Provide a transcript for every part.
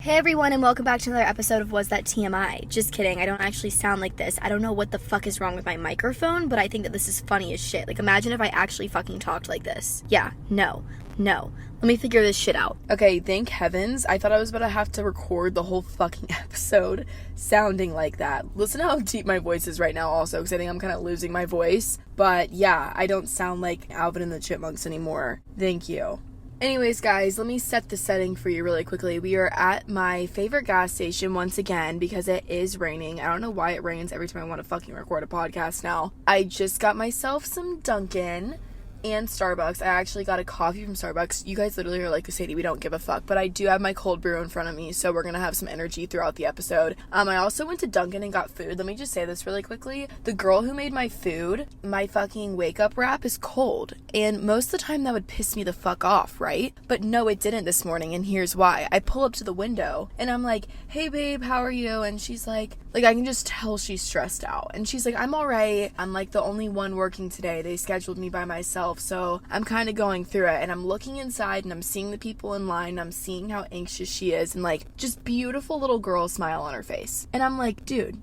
Hey everyone, and welcome back to another episode of Was That TMI? Just kidding, I don't actually sound like this. I don't know what the fuck is wrong with my microphone, but I think that this is funny as shit. Like, imagine if I actually fucking talked like this. Yeah, no. Let me figure this shit out. Okay, thank heavens. I thought I was about to have to record the whole fucking episode sounding like that. Listen how deep my voice is right now also, because I think I'm kind of losing my voice. But yeah, I don't sound like Alvin and the Chipmunks anymore. Thank you. Anyways, guys, let me set the setting for you really quickly. We are at my favorite gas station once again because it is raining. I don't know why it rains every time I want to fucking record a podcast now. I just got myself some Dunkin' and Starbucks. I actually got a coffee from Starbucks. You guys literally are like, Sadie, we don't give a fuck. But I do have my cold brew in front of me, so we're gonna have some energy throughout the episode. I also went to Dunkin' and got food. Let me just say this really quickly. The girl who made my food, my fucking wake-up wrap is cold. And most of the time that would piss me the fuck off, right? But no, it didn't this morning, and here's why. I pull up to the window, and I'm like, hey babe, how are you? And she's like, I can just tell she's stressed out. And she's like, I'm alright. I'm like the only one working today. They scheduled me by myself. So I'm kind of going through it, and I'm looking inside and I'm seeing the people in line. I'm seeing how anxious she is and like just beautiful little girl smile on her face. And I'm like, dude,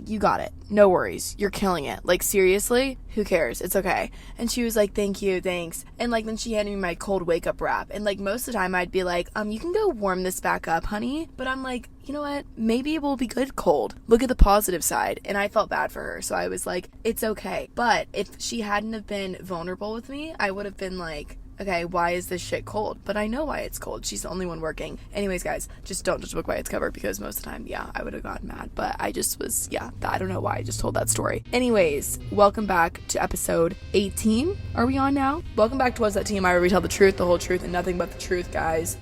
you got it. No worries. You're killing it. Like, seriously? Who cares? It's okay. And she was like, thank you, thanks. And like, then she handed me my cold wake up wrap. And like, most of the time I'd be like, you can go warm this back up, honey. But I'm like, you know what? Maybe it will be good cold. Look at the positive side. And I felt bad for her. So I was like, it's okay. But if she hadn't have been vulnerable with me, I would have been like, okay, why is this shit cold? But I know why it's cold. She's the only one working. Anyways, guys, just don't judge a book by its cover, because most of the time, yeah, I would have gotten mad. But I just was, I don't know why I just told that story. Anyways, welcome back to episode 18. Are we on now? Welcome back to Was That TMI, where we tell the truth, the whole truth, and nothing but the truth, guys.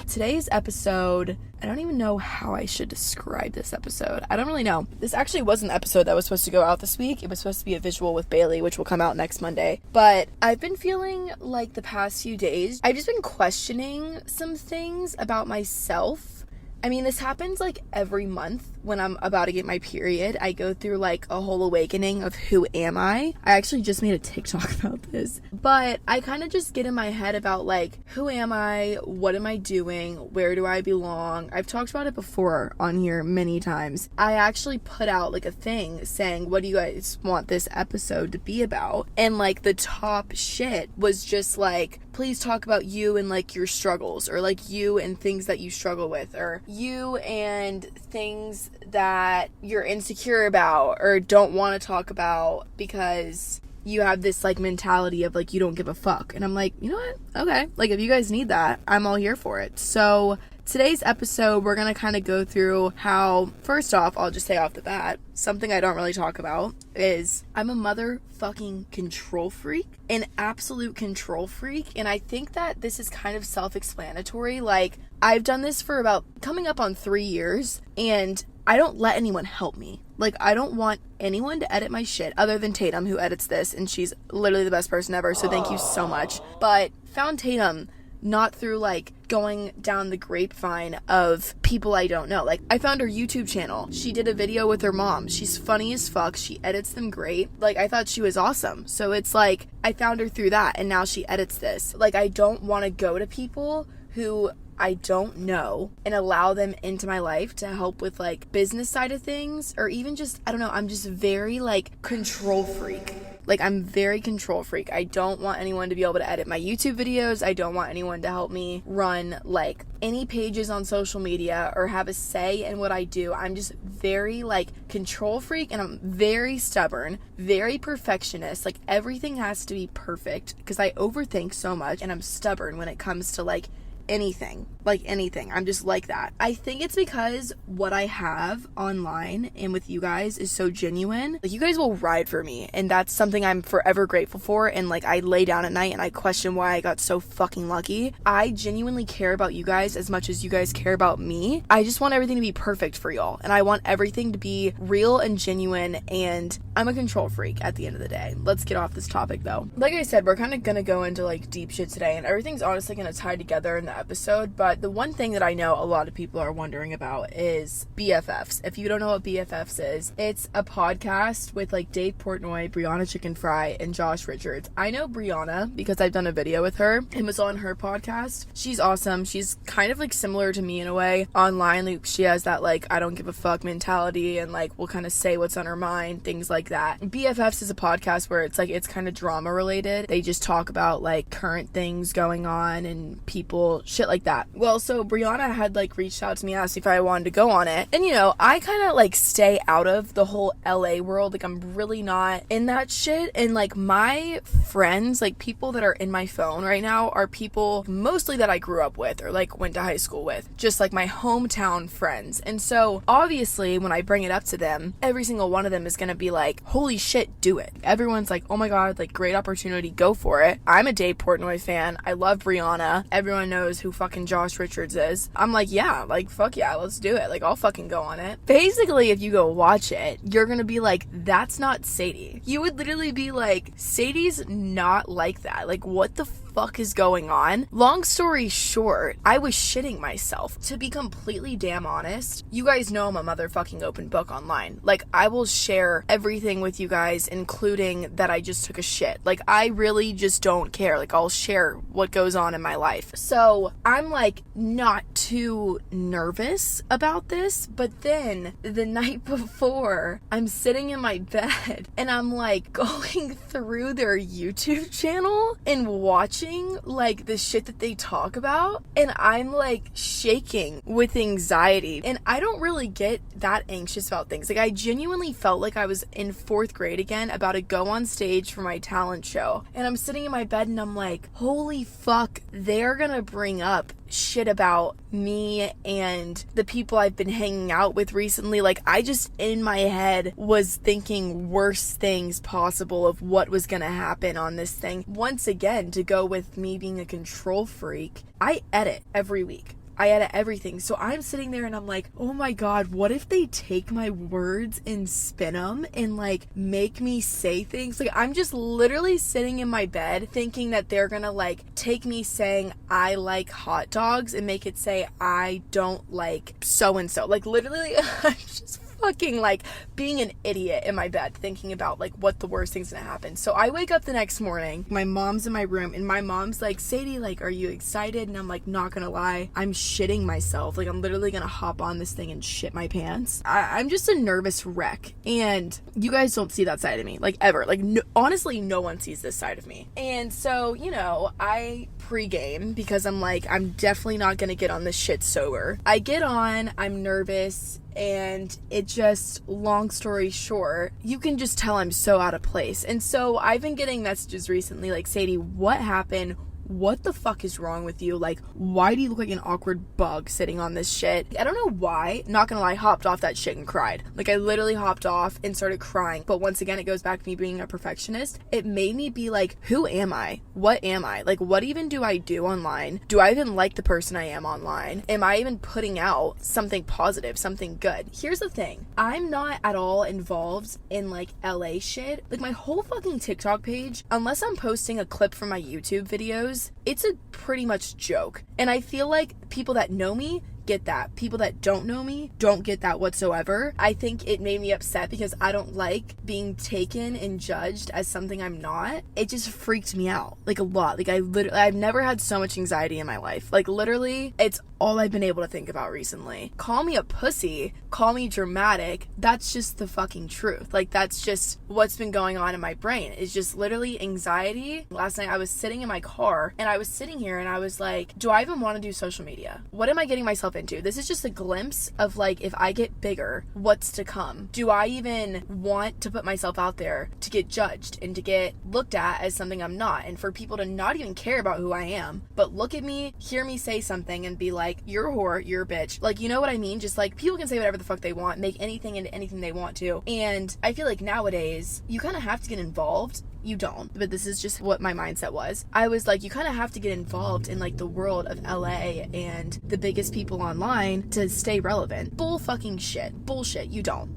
Today's episode, I don't even know how I should describe this episode. I don't really know. This actually wasn't the episode that was supposed to go out this week. It was supposed to be a visual with Bailey, which will come out next Monday. But I've been feeling like the past few days, I've just been questioning some things about myself. I mean, this happens like every month when I'm about to get my period. I go through like a whole awakening of who am I. I actually just made a TikTok about this. But I kind of just get in my head about like, who am I? What am I doing? Where do I belong? I've talked about it before on here many times. I actually put out like a thing saying, what do you guys want this episode to be about? And like the top shit was just like, please talk about you and like your struggles, or like you and things that you struggle with, or you and things that you're insecure about or don't want to talk about because you have this like mentality of like you don't give a fuck. And I'm like, you know what? Okay. Like, if you guys need that, I'm all here for it. So today's episode, we're going to kind of go through how, first off, I'll just say off the bat, something I don't really talk about is I'm a motherfucking control freak, an absolute control freak. And I think that this is kind of self-explanatory. Like, I've done this for about coming up on 3 years, and I don't let anyone help me. Like, I don't want anyone to edit my shit other than Tatum, who edits this, and she's literally the best person ever, so thank you so much. But found Tatum not through like going down the grapevine of people I don't know. Like, I found her YouTube channel. She did a video with her mom. She's funny as fuck. She edits them great. Like, I thought she was awesome. So it's like, I found her through that, and now she edits this. Like, I don't want to go to people who I don't know and allow them into my life to help with like business side of things, or even just, I don't know, I'm just very like control freak. Like, I'm very control freak. I don't want anyone to be able to edit my YouTube videos. I don't want anyone to help me run like any pages on social media or have a say in what I do. I'm just very like control freak, and I'm very stubborn, very perfectionist. Like, everything has to be perfect because I overthink so much, and I'm stubborn when it comes to like anything. I'm just like that. I think it's because what I have online and with you guys is so genuine. Like, you guys will ride for me, and that's something I'm forever grateful for. And like, I lay down at night and I question why I got so fucking lucky. I genuinely care about you guys as much as you guys care about me. I just want everything to be perfect for y'all, and I want everything to be real and genuine, and I'm a control freak at the end of the day. Let's get off this topic though. Like I said, we're kind of gonna go into like deep shit today, and everything's honestly gonna tie together in the episode, but But the one thing that I know a lot of people are wondering about is BFFs. If you don't know what BFFs is, it's a podcast with like Dave Portnoy, Brianna Chicken Fry, and Josh Richards. I know Brianna because I've done a video with her and was on her podcast. She's awesome. She's kind of like similar to me in a way online. Like she has that like I don't give a fuck mentality and like will kind of say what's on her mind, things like that. BFFs is a podcast where it's like it's kind of drama related. They just talk about like current things going on and people, shit like that. Well, so Brianna had like reached out to me, asked if I wanted to go on it. And you know, I kind of like stay out of the whole LA world. Like I'm really not in that shit. And like my friends, like people that are in my phone right now are people mostly that I grew up with or like went to high school with, just like my hometown friends. And so obviously when I bring it up to them, every single one of them is gonna be like, holy shit, do it. Everyone's like, oh my god, like great opportunity, go for it. I'm a Dave Portnoy fan. I love Brianna. Everyone knows who fucking Josh Richards is. I'm like, yeah, like fuck yeah, let's do it. Like I'll fucking go on it. Basically, if you go watch it, you're gonna be like, that's not Sadie. You would literally be like, Sadie's not like that. Like what the fuck is going on? Long story short, I was shitting myself. To be completely damn honest, you guys know I'm a motherfucking open book online. Like I will share everything with you guys, including that I just took a shit. Like I really just don't care. Like I'll share what goes on in my life. So I'm like not too nervous about this, but then the night before I'm sitting in my bed and I'm like going through their YouTube channel and watching like the shit that they talk about, and I'm like shaking with anxiety. And I don't really get that anxious about things. Like I genuinely felt like I was in 4th grade again, about to go on stage for my talent show, and I'm sitting in my bed and I'm like, holy fuck, they're gonna bring up shit about me and the people I've been hanging out with recently. Like I just in my head was thinking worst things possible of what was gonna happen on this thing. Once again, to go with me being a control freak, I edit every week. I edit everything. So I'm sitting there and I'm like, oh my god, what if they take my words and spin them and like make me say things? Like I'm just literally sitting in my bed thinking that they're gonna like take me saying I like hot dogs and make it say I don't like so and so. Like literally I'm just fucking like being an idiot in my bed thinking about like what the worst thing's gonna happen. So I wake up the next morning, my mom's in my room and my mom's like, Sadie, like are you excited? And I'm like, not gonna lie, I'm shitting myself. Like I'm literally gonna hop on this thing and shit my pants. I'm just a nervous wreck, and you guys don't see that side of me like ever. Like no, honestly no one sees this side of me. And so you know, I pregame because I'm like, I'm definitely not gonna get on this shit sober. I get on, I'm nervous, and it just, long story short, you can just tell I'm so out of place. And so I've been getting messages recently like, Sadie, what happened? What the fuck is wrong with you? Like, why do you look like an awkward bug sitting on this shit? I don't know why. Not gonna lie, hopped off that shit and cried. Like, I literally hopped off and started crying. But once again, it goes back to me being a perfectionist. It made me be like, who am I? What am I? Like, what even do I do online? Do I even like the person I am online? Am I even putting out something positive, something good? Here's the thing. I'm not at all involved in, like, LA shit. Like, my whole fucking TikTok page, unless I'm posting a clip from my YouTube videos, it's a pretty much joke. And I feel like people that know me get that. People that don't know me don't get that whatsoever. I think it made me upset because I don't like being taken and judged as something I'm not. It just freaked me out like a lot. Like I've never had so much anxiety in my life. Like literally, it's all I've been able to think about recently. Call me a pussy, call me dramatic, that's just the fucking truth. Like that's just what's been going on in my brain. It's just literally anxiety. Last night I was sitting in my car and I was sitting here and I was like, do I even want to do social media? What am I getting myself into? This is just a glimpse of like, if I get bigger, what's to come? Do I even want to put myself out there to get judged and to get looked at as something I'm not, and for people to not even care about who I am, but look at me, hear me say something and be like, you're a whore, you're a bitch. Like, you know what I mean? Just like, people can say whatever the fuck they want, make anything into anything they want to. And I feel like nowadays, you kind of have to get involved You don't. But this is just what my mindset was. I was like, you kind of have to get involved in like the world of LA and the biggest people online to stay relevant. Bull fucking shit. Bullshit. You don't.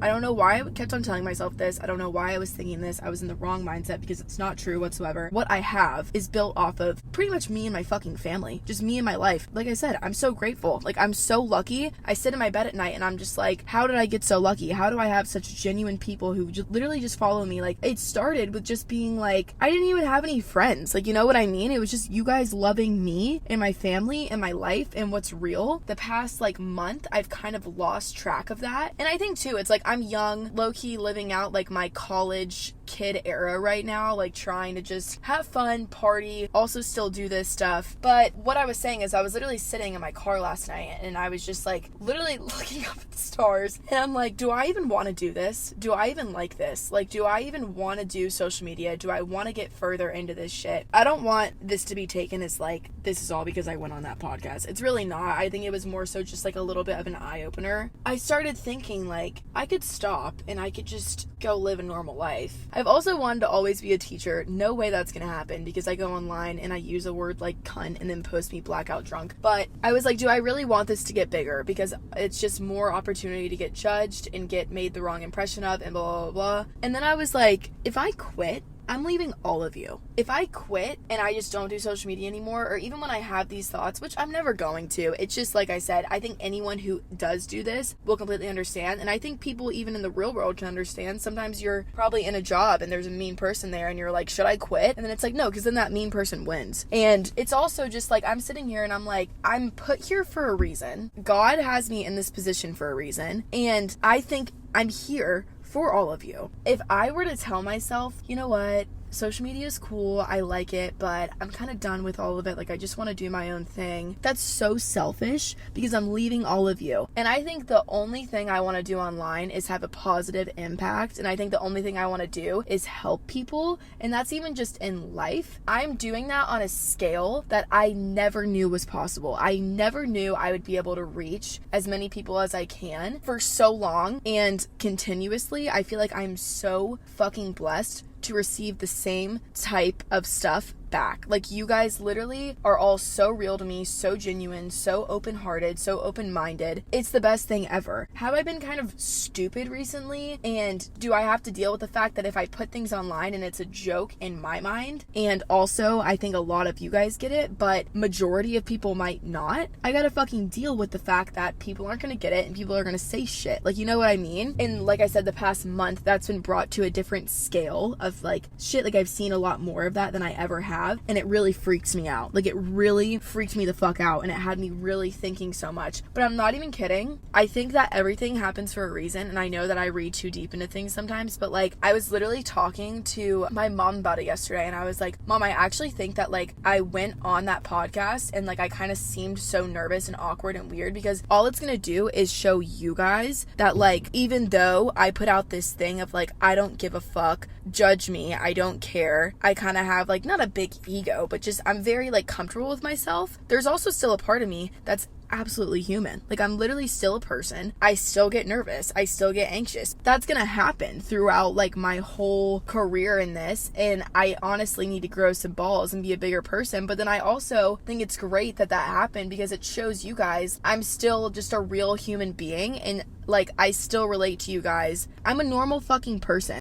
I don't know why I kept on telling myself this. I don't know why I was thinking this. I was in the wrong mindset because it's not true whatsoever. What I have is built off of pretty much me and my fucking family. Just me and my life. Like I said, I'm so grateful. Like, I'm so lucky. I sit in my bed at night and I'm just like, how did I get so lucky? How do I have such genuine people who literally just follow me? Like, it started with just being like, I didn't even have any friends. Like, you know what I mean? It was just you guys loving me and my family and my life and what's real. The past like month, I've kind of lost track of that. And I think too, it's like I'm young, low-key living out like my college kid era right now, like trying to just have fun, party, also still do this stuff. But what I was saying is I was literally sitting in my car last night and I was just like literally looking up at the stars and I'm like, do I even want to do this? Do I even like this? Like, do I even want to do social media? Do I want to get further into this shit? I don't want this to be taken as like, this is all because I went on that podcast. It's really not. I think it was more so just like a little bit of an eye-opener. I started thinking like, I could stop and I could just go live a normal life. I've also wanted to always be a teacher. No way that's gonna happen because I go online and I use a word like cunt and then post me blackout drunk. But I was like, do I really want this to get bigger? Because it's just more opportunity to get judged and get made the wrong impression of and blah, blah, blah. And then I was like, if I quit, I'm leaving all of you. If I quit and I just don't do social media anymore, or even when I have these thoughts, which I'm never going to, it's just like I said, I think anyone who does do this will completely understand. And I think people even in the real world can understand. Sometimes you're probably in a job and there's a mean person there and you're like, should I quit? And then it's like, no, because then that mean person wins. And it's also just like, I'm sitting here and I'm like, I'm put here for a reason. God has me in this position for a reason. And I think I'm here for all of you. If I were to tell myself, you know what, social media is cool, I like it, but I'm kind of done with all of it, like I just want to do my own thing, that's so selfish because I'm leaving all of you. And I think the only thing I want to do online is have a positive impact, and I think the only thing I want to do is help people, and that's even just in life. I'm doing that on a scale that I never knew was possible. I never knew I would be able to reach as many people as I can for so long and continuously. I feel like I'm so fucking blessed to receive the same type of stuff back. Like, you guys literally are all so real to me, so genuine, so open-hearted, so open-minded. It's the best thing ever. Have I been kind of stupid recently? And do I have to deal with the fact that if I put things online and it's a joke in my mind, and also I think a lot of you guys get it, but majority of people might not, I gotta fucking deal with the fact that people aren't gonna get it and people are gonna say shit. Like, you know what I mean? And like I said, the past month, that's been brought to a different scale of like shit. Like, I've seen a lot more of that than I ever have. And it really freaks me out. Like, it really freaked me the fuck out, and it had me really thinking so much. But I'm not even kidding. I think that everything happens for a reason, and I know that I read too deep into things sometimes, but like, I was literally talking to my mom about it yesterday, and I was like, Mom, I actually think that like I went on that podcast and like I kind of seemed so nervous and awkward and weird because all it's gonna do is show you guys that like, even though I put out this thing of like, I don't give a fuck, judge me, I don't care, I kind of have like, not a big ego, but just I'm very like comfortable with myself. There's also still a part of me that's absolutely human. Like, I'm literally still a person. I still get nervous. I still get anxious. That's gonna happen throughout like my whole career in this, and I honestly need to grow some balls and be a bigger person. But then I also think it's great that that happened because it shows you guys I'm still just a real human being, and like I still relate to you guys. I'm a normal fucking person.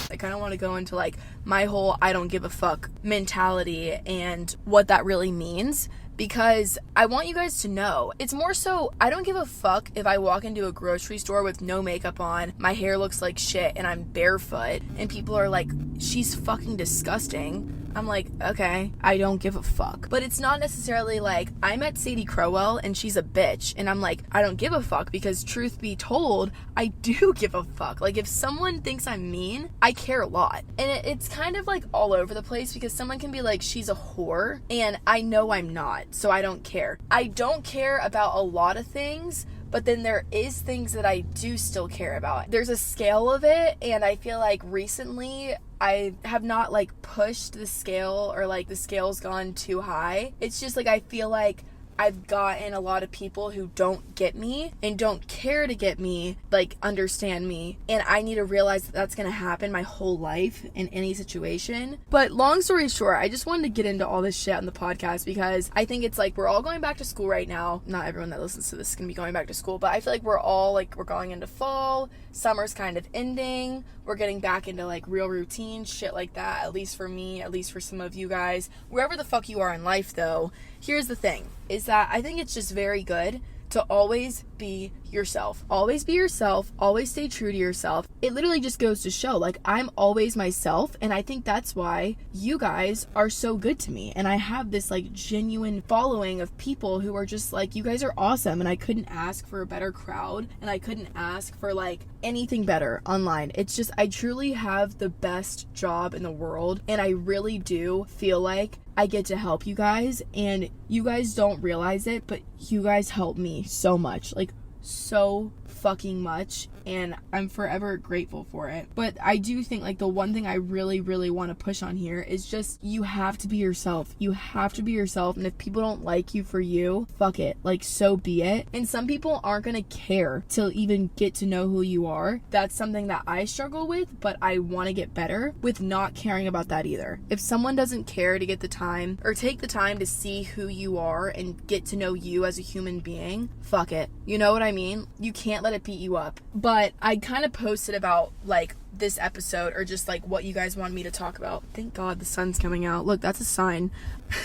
I kind of want to go into like my whole I don't give a fuck mentality and what that really means, because I want you guys to know it's more so I don't give a fuck if I walk into a grocery store with no makeup on, my hair looks like shit, and I'm barefoot, and people are like, she's fucking disgusting. I'm like, okay, I don't give a fuck. But it's not necessarily like I met Sadie Crowell and she's a bitch, and I'm like, I don't give a fuck, because truth be told, I do give a fuck. Like, if someone thinks I'm mean, I care a lot. And it's kind of like all over the place, because someone can be like, she's a whore, and I know I'm not, so I don't care. I don't care about a lot of things, but then there is things that I do still care about. There's a scale of it, and I feel like recently I have not like pushed the scale, or like the scale's gone too high. It's just like I feel like I've gotten a lot of people who don't get me and don't care to get me, like, understand me. And I need to realize that that's going to happen my whole life in any situation. But long story short, I just wanted to get into all this shit on the podcast because I think it's like we're all going back to school right now. Not everyone that listens to this is going to be going back to school, but I feel like we're all, like, we're going into fall. Summer's kind of ending. We're getting back into, like, real routine, shit like that. At least for me, at least for some of you guys. Wherever the fuck you are in life, though, here's the thing, is that I think it's just very good to always be yourself. Always be yourself. Always stay true to yourself. It literally just goes to show, like, I'm always myself, and I think that's why you guys are so good to me. And I have this, like, genuine following of people who are just like, you guys are awesome, and I couldn't ask for a better crowd, and I couldn't ask for, like, anything better online. It's just, I truly have the best job in the world, and I really do feel like I get to help you guys, and you guys don't realize it, but you guys help me so much, like, so fucking much, and I'm forever grateful for it. But I do think, like, the one thing I really, really want to push on here is just, you have to be yourself. You have to be yourself, and if people don't like you for you, fuck it, like, so be it. And some people aren't gonna care to even get to know who you are. That's something that I struggle with, but I want to get better with not caring about that either. If someone doesn't care to get the time or take the time to see who you are and get to know you as a human being, fuck it. You know what I mean? You can't let it beat you up. But I kind of posted about, like, this episode, or just, like, what you guys want me to talk about. Thank God the sun's coming out. Look, that's a sign.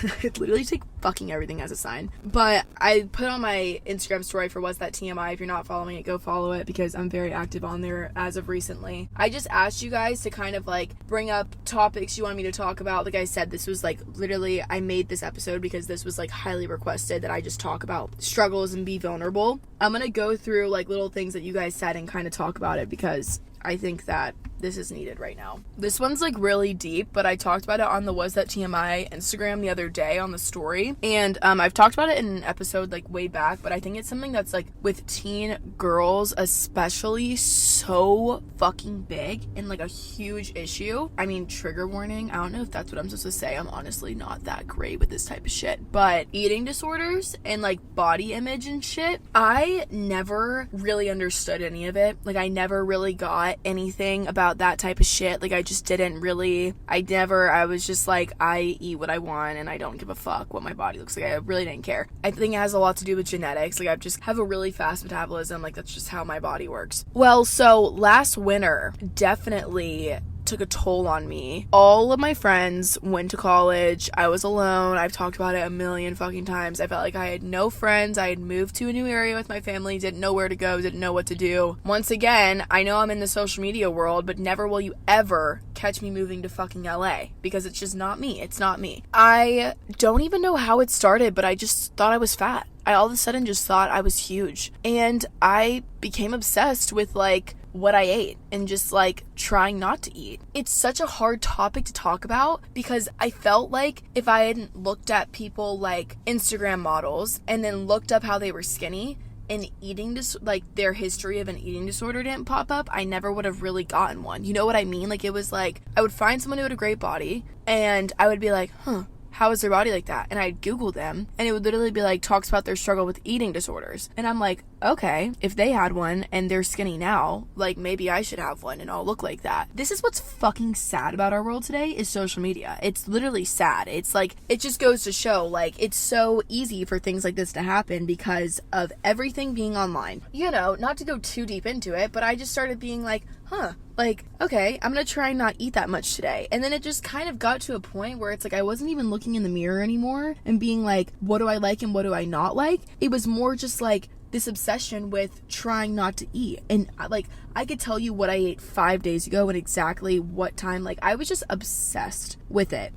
I literally take fucking everything as a sign. But I put on my Instagram story for What's That TMI. If you're not following it, go follow it, because I'm very active on there as of recently. I just asked you guys to kind of, like, bring up topics you want me to talk about. Like I said, this was, like, literally, I made this episode because this was, like, highly requested that I just talk about struggles and be vulnerable. I'm gonna go through, like, little things that you guys said and kind of talk about it, because I think that this is needed right now. This one's, like, really deep, but I talked about it on the Was That TMI Instagram the other day on the story. And I've talked about it in an episode, like, way back, but I think it's something that's, like, with teen girls especially, so fucking big and, like, a huge issue. I mean, trigger warning. I don't know if that's what I'm supposed to say. I'm honestly not that great with this type of shit. But eating disorders and, like, body image and shit, I never really understood any of it. Like, I never really got anything about that type of shit. Like, I just didn't really, I was just like, I eat what I want and I don't give a fuck what my body looks like. I really didn't care. I think it has a lot to do with genetics. Like, I just have a really fast metabolism. Like, that's just how my body works. Well, so last winter definitely took a toll on me. All of my friends went to college. I was alone. I've talked about it a million fucking times. I felt like I had no friends. I had moved to a new area with my family, didn't know where to go, didn't know what to do. Once again, I know I'm in the social media world, but never will you ever catch me moving to fucking LA, because it's just not me. It's not me. I don't even know how it started, but I just thought I was fat. I all of a sudden just thought I was huge. And I became obsessed with, like, what I ate and just, like, trying not to eat. It's such a hard topic to talk about, because I felt like if I hadn't looked at people like Instagram models and then looked up how they were skinny and like their history of an eating disorder didn't pop up, I never would have really gotten one. You know what I mean? Like, it was like I would find someone who had a great body and I would be like, how is their body like that? And I'd Google them, and it would literally be like, talks about their struggle with eating disorders. And I'm like, okay, if they had one and they're skinny now, like, maybe I should have one and I'll look like that. This is what's fucking sad about our world today, is social media. It's literally sad. It's like, it just goes to show, like, it's so easy for things like this to happen because of everything being online. You know, not to go too deep into it, but I just started being like, like, okay, I'm gonna try and not eat that much today. And then it just kind of got to a point where it's like I wasn't even looking in the mirror anymore and being like, what do I like and what do I not like? It was more just like this obsession with trying not to eat. And, like, I could tell you what I ate 5 days ago and exactly what time. Like, I was just obsessed with it.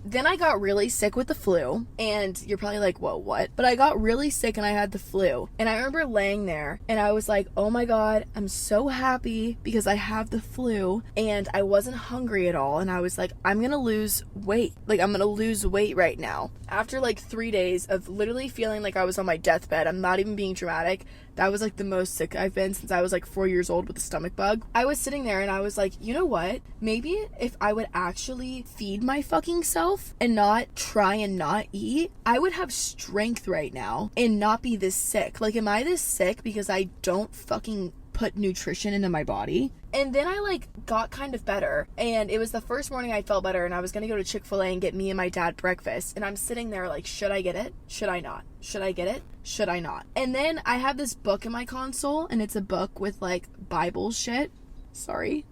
Then I got really sick with the flu, and you're probably like, whoa, what? But I got really sick and I had the flu. And I remember laying there and I was like, oh my God, I'm so happy because I have the flu and I wasn't hungry at all. And I was like, I'm gonna lose weight. Like, I'm gonna lose weight right now. After like 3 days of literally feeling like I was on my deathbed, I'm not not even being dramatic, that was like the most sick I've been since I was like 4 years old with a stomach bug. I was sitting there and I was like, you know what? Maybe if I would actually feed my fucking self and not try and not eat, I would have strength right now and not be this sick. Like, am I this sick because I don't fucking put nutrition into my body? And then I like got kind of better, and it was the first morning I felt better, and I was gonna go to Chick-fil-A and get me and my dad breakfast, and I'm sitting there like, should I get it? Should I not? Should I get it? Should I not? And then I have this book in my console, and it's a book with like Bible shit. Sorry.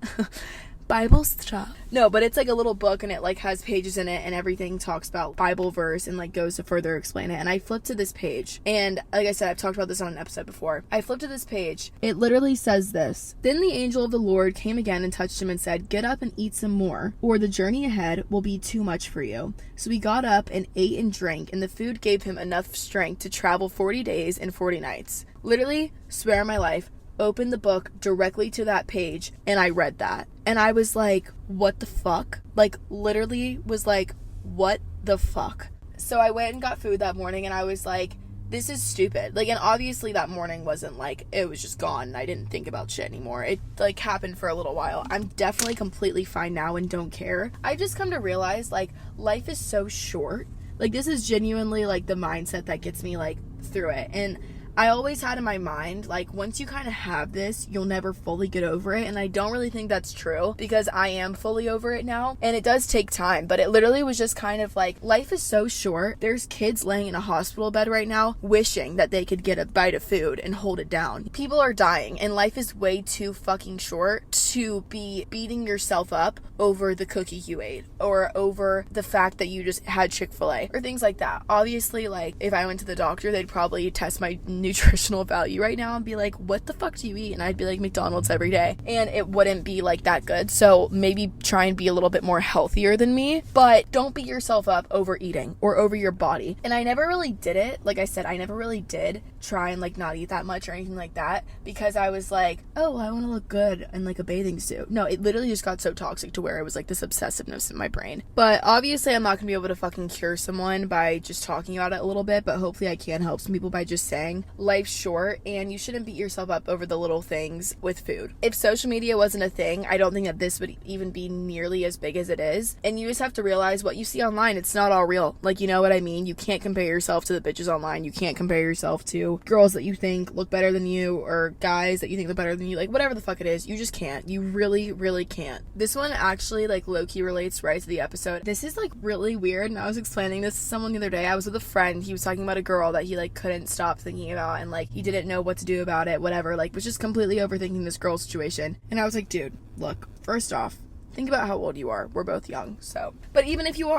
Bible stuff. No, but it's like a little book, and it like has pages in it, and everything talks about Bible verse and like goes to further explain it. And I flipped to this page, and like I said, I've talked about this on an episode before. I flipped to this page. It literally says this: "Then the angel of the Lord came again and touched him and said, 'Get up and eat some more, or the journey ahead will be too much for you.' So he got up and ate and drank, and the food gave him enough strength to travel 40 days and 40 nights. Literally, swear on my life, opened the book directly to that page, and I read that. And I was like, what the fuck? Like, literally was like, what the fuck? So I went and got food that morning, and I was like, this is stupid. Like, and obviously that morning wasn't like, it was just gone, and I didn't think about shit anymore. It like happened for a little while. I'm definitely completely fine now and don't care. I've just come to realize, like, life is so short. Like, this is genuinely like the mindset that gets me like through it. And I always had in my mind, like, once you kind of have this, you'll never fully get over it. And I don't really think that's true, because I am fully over it now. And it does take time, but it literally was just kind of like, life is so short. There's kids laying in a hospital bed right now wishing that they could get a bite of food and hold it down. People are dying, and life is way too fucking short to be beating yourself up over the cookie you ate, or over the fact that you just had Chick-fil-A, or things like that. Obviously, like, if I went to the doctor, they'd probably test my nutritional value right now and be like, what the fuck do you eat? And I'd be like, McDonald's every day, and it wouldn't be like that good. So maybe try and be a little bit more healthier than me, but don't beat yourself up over eating or over your body. And I never really did it. Like I said, I never really did try and like not eat that much or anything like that, because I was like, oh, I want to look good in like a bathing suit. No, it literally just got so toxic to where it was like this obsessiveness in my brain. But obviously I'm not gonna be able to fucking cure someone by just talking about it a little bit, but hopefully I can help some people by just saying life's short, and you shouldn't beat yourself up over the little things with food. If social media wasn't a thing, I don't think that this would even be nearly as big as it is. And you just have to realize what you see online, it's not all real. Like, you know what I mean? You can't compare yourself to the bitches online. You can't compare yourself to girls that you think look better than you, or guys that you think look better than you. Like, whatever the fuck it is, you just can't. You really, really can't. This one actually like low-key relates right to the episode. This is like really weird, and I was explaining this to someone the other day. I was with a friend. He was talking about a girl that he like couldn't stop thinking about, and like he didn't know what to do about it, whatever, like was just completely overthinking this girl situation. And I was like, dude, look, first off, think about how old you are. We're both young, so. But even if you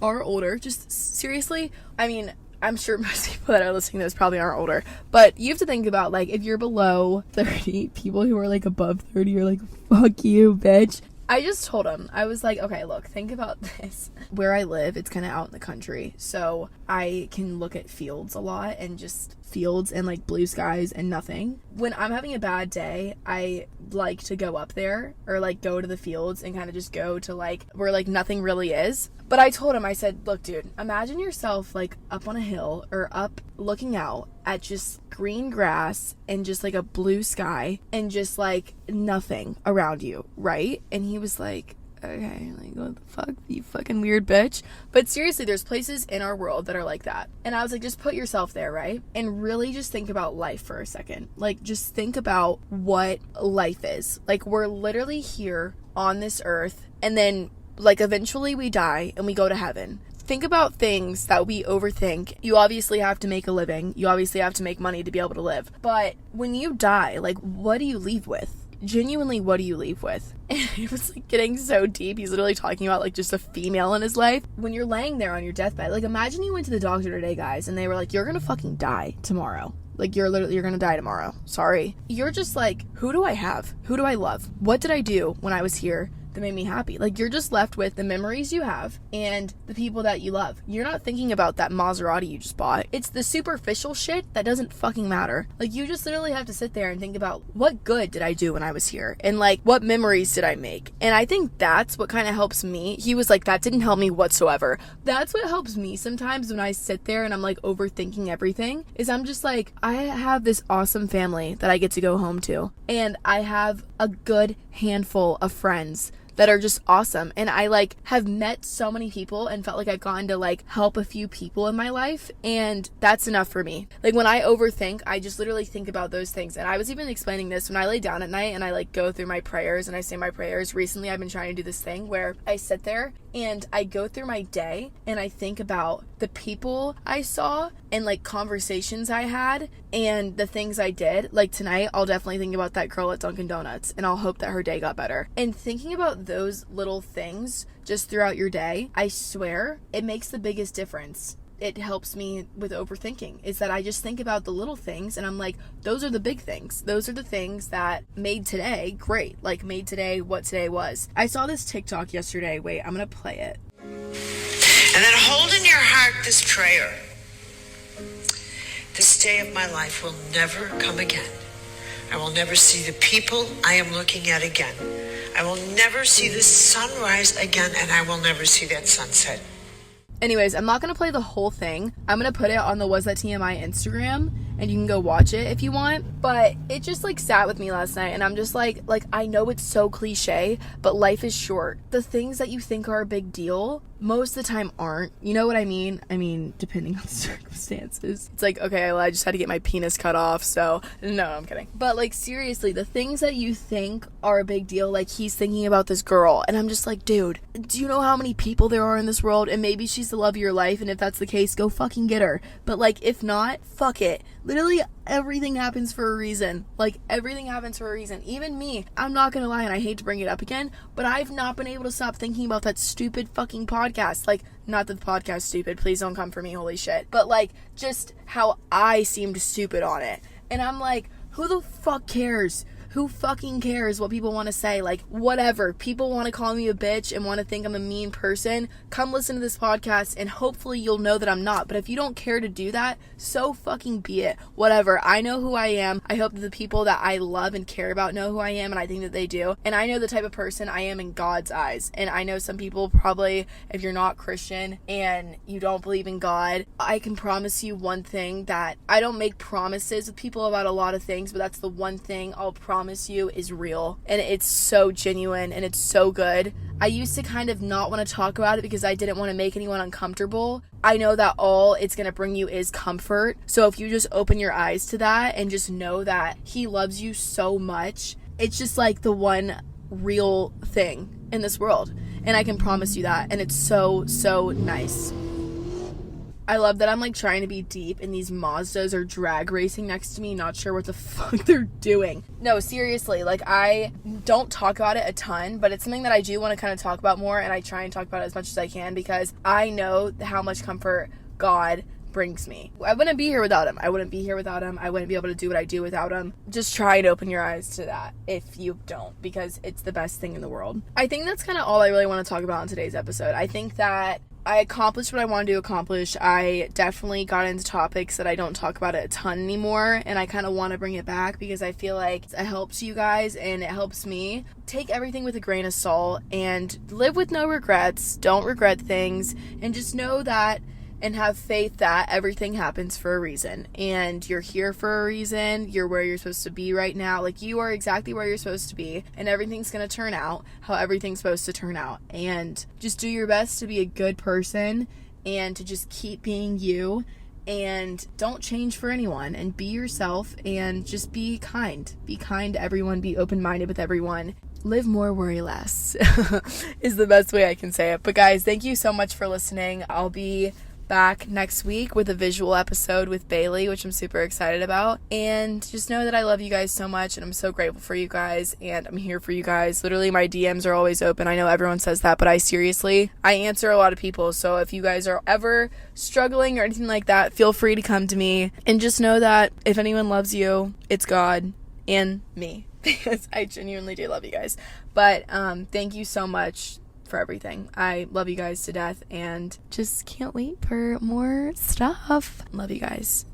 are older, just seriously, I mean, I'm sure most people that are listening to this probably aren't older, but you have to think about, like, if you're below 30, people who are like above 30 are like, fuck you, bitch. I just told him, I was like, okay, look, think about this. Where I live, it's kind of out in the country, so I can look at fields a lot, and just fields and like blue skies and nothing. When I'm having a bad day, I like to go up there, or like go to the fields and kind of just go to like where like nothing really is. But I told him, I said, look, dude, imagine yourself like up on a hill, or up looking out at just green grass and just like a blue sky and just like nothing around you, right? And he was like, okay, like, what the fuck, you fucking weird bitch. But seriously, there's places in our world that are like that. And I was like, just put yourself there, right? And really just think about life for a second. Like, just think about what life is. Like, we're literally here on this earth, and then like eventually we die and we go to heaven. Think about things that we overthink. You obviously have to make a living. You obviously have to make money to be able to live. But when you die, like, what do you leave with? Genuinely, what do you leave with? And it was like getting so deep. He's literally talking about like just a female in his life. When you're laying there on your deathbed, like, imagine you went to the doctor today, guys, and they were like, you're gonna fucking die tomorrow. Like, you're gonna die tomorrow. Sorry. You're just like, who do I have? Who do I love? What did I do when I was here that made me happy. Like, you're just left with the memories you have and the people that you love. You're not thinking about that Maserati you just bought. It's the superficial shit that doesn't fucking matter. Like, you just literally have to sit there and think about what good did I do when I was here, and like what memories did I make. And I think that's what kind of helps me. He was like, that didn't help me whatsoever. That's what helps me sometimes when I sit there and I'm like overthinking everything, is I'm just like, I have this awesome family that I get to go home to, and I have a good handful of friends that are just awesome, and I like have met so many people and felt like I've gotten to like help a few people in my life, and that's enough for me. Like, when I overthink, I just literally think about those things. And I was even explaining this when I lay down at night and I like go through my prayers and I say my prayers. Recently I've been trying to do this thing where I sit there and I go through my day and I think about the people I saw and like conversations I had and the things I did. Like, tonight I'll definitely think about that girl at Dunkin' Donuts and I'll hope that her day got better. And thinking about those little things just throughout your day, I swear it makes the biggest difference. It helps me with overthinking, is that I just think about the little things and I'm like, those are the big things. Those are the things that made today great, like made today what today was. I saw this TikTok yesterday. Wait, I'm gonna play it. And then hold in your heart this prayer. This day of my life will never come again. I will never see the people I am looking at again. I will never see the sunrise again, and I will never see that sunset. Anyways, I'm not going to play the whole thing. I'm going to put it on the Was That TMI Instagram, and you can go watch it if you want. But it just like sat with me last night, and I'm just like I know it's so cliche, but life is short. The things that you think are a big deal, most of the time aren't. You know what I mean? I mean, depending on the circumstances. It's like, okay, well, I just had to get my penis cut off, so no, I'm kidding. But like, seriously, the things that you think are a big deal, like he's thinking about this girl, and I'm just like, dude, do you know how many people there are in this world? And maybe she's the love of your life, and if that's the case, go fucking get her. But like, if not, fuck it. Literally everything happens for a reason. Like, everything happens for a reason. Even me, I'm not gonna lie, and I hate to bring it up again, but I've not been able to stop thinking about that stupid fucking podcast. Like, not that the podcast's stupid, please don't come for me, holy shit, but like, just how I seemed stupid on it. And I'm like, who the fuck cares? Who fucking cares what people want to say? Like, whatever. People want to call me a bitch and want to think I'm a mean person. Come listen to this podcast and hopefully you'll know that I'm not. But if you don't care to do that, so fucking be it. Whatever. I know who I am. I hope that the people that I love and care about know who I am, and I think that they do. And I know the type of person I am in God's eyes. And I know some people probably, if you're not Christian and you don't believe in God, I can promise you one thing, that I don't make promises with people about a lot of things, but that's the one thing I'll promise you is real, and it's so genuine and it's so good. I used to kind of not want to talk about it because I didn't want to make anyone uncomfortable. I know that all it's going to bring you is comfort. So if you just open your eyes to that and just know that he loves you so much, it's just like the one real thing in this world. And I can promise you that. And it's so, so nice. I love that I'm like trying to be deep and these Mazdas are drag racing next to me, not sure what the fuck they're doing. No, seriously, like I don't talk about it a ton, but it's something that I do want to kind of talk about more, and I try and talk about it as much as I can because I know how much comfort God brings me. I wouldn't be here without him. I wouldn't be here without him. I wouldn't be able to do what I do without him. Just try and open your eyes to that if you don't, because it's the best thing in the world. I think that's kind of all I really want to talk about in today's episode. I think that I accomplished what I wanted to accomplish. I definitely got into topics that I don't talk about it a ton anymore, and I kind of want to bring it back because I feel like it helps you guys and it helps me. Take everything with a grain of salt and live with no regrets. Don't regret things, and just know that and have faith that everything happens for a reason, and you're here for a reason. You're where you're supposed to be right now. Like, you are exactly where you're supposed to be, and everything's gonna turn out how everything's supposed to turn out. And just do your best to be a good person and to just keep being you, and don't change for anyone, and be yourself, and just be kind to everyone, be open-minded with everyone. Live more, worry less is the best way I can say it. But guys, thank you so much for listening. I'll be back next week with a visual episode with Bailey, which I'm super excited about. And just know that I love you guys so much, and I'm so grateful for you guys, and I'm here for you guys. Literally, my DMs are always open. I know everyone says that, but I answer a lot of people. So if you guys are ever struggling or anything like that, feel free to come to me. And just know that if anyone loves you, it's God. and me, because I genuinely do love you guys. But thank you so much for everything. I love you guys to death and just can't wait for more stuff. Love you guys.